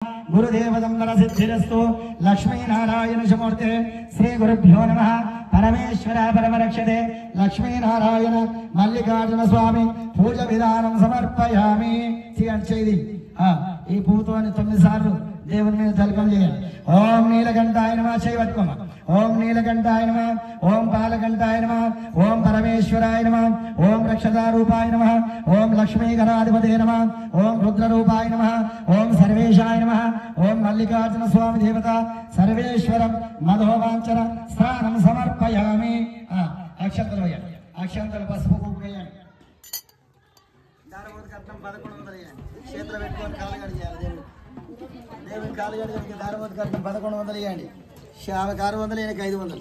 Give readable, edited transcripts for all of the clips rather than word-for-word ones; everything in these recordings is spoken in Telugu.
गुरुदेवदम्बर सिद्धिरस्तु लक्ष्मीनारायण शमूर्ते श्री गुरुभ्यो नमः परमेश्वर परमरक्षते लक्ष्मीनारायण मल्लिकार्जुन स्वामी पूजा विधानं समर्पयामि चेयंడి ఈ పూతోని 9 సార్లు దేవుని మీద జలకం చేయాలి. ఓం నీలకంఠాయ నమః చేయవట్టుకోమ. ఓం నీలకంఠాయ నమః, ఓం పాలకంఠాయ నమః, ఓం పరమేశ్వరాయ నమః, ఓం రక్షదారూపాయ నమః, ఓం లక్ష్మీగణాధిపతే నమః, ఓం రుద్రరూపాయ నమః, ఓం సర్వేశాయ నమః, ఓం మల్లికార్జున స్వామి దేవత సర్వేశ్వరం మధోవాంచన స్నానం సమర్పయామి. అక్షంతలు వేయండి, అక్షంతలు పసుపు కుంకుమ వేయండి. దారవోద కట్నం 1100 వేయండి. క్షేత్ర పెట్టుకొని కాలగడి చేయాలి. దేవుని కాలగడి కనుక దారవోద కట్నం 1100 వేయండి. ఆమెకు 600 ఈయనకి 500.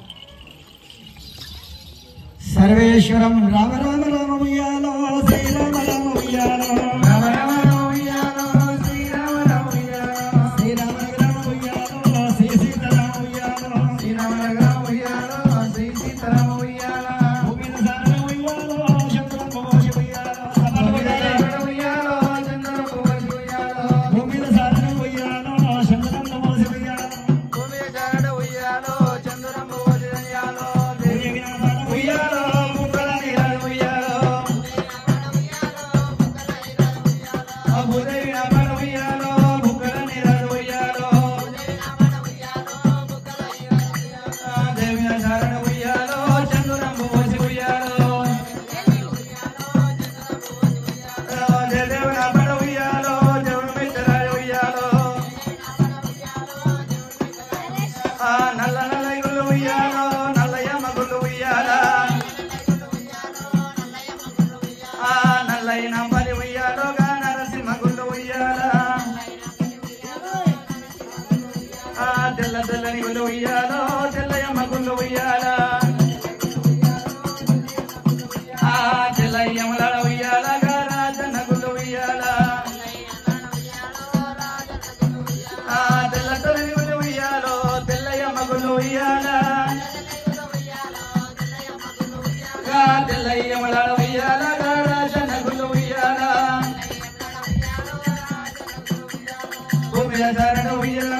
సర్వేశ్వరం రామ రామ రామ ఉయ్యాలో శ్రీరామ రామ ఉయ్యాలో రామ రామ రామ ఉయ్యాలో శ్రీరామ రామ ఉయ్యాలో శ్రీరామ రామ ఉయ్యాలో శ్రీ సీతారామ ఉయ్యాలో శ్రీరామ రామ ఉయ్యాలో శ్రీ సీతారామ ఉయ్యాలో భూమిన సారణ ఉయ్యాలో చంద్రం పోషి ఉయ్యాలో సభల ఉయ్యాలో చంద్రం పోషి ఉయ్యాలో భూమిన సారణ ఉయ్యాలో చంద్రం పోషి ఉయ్యాలో భూమిన సారణ ఉయ్యాలో చంద్రం పోషి ఉయ్యాలో దేవి వినామ ఉయ్యాలో తెల్లని గుళ్ళు ఉయ్యాలో తెల్లయమ్మ గుళ్ళు ఉయ్యాలా తెల్లయ్యమ్మల ఉయ్యాలగా రాజన్న గుళ్ళు ఉయ్యాలా తెల్లని గుళ్ళు ఉయ్యాలో తెల్లయమ్మ గుళ్ళు ఉయ్యాలా తెల్లయ్యమ్మల ఉయ్యాలగా రాజన్న గుళ్ళు ఉయ్యాలా భూమి శరణ ఉయ్యాల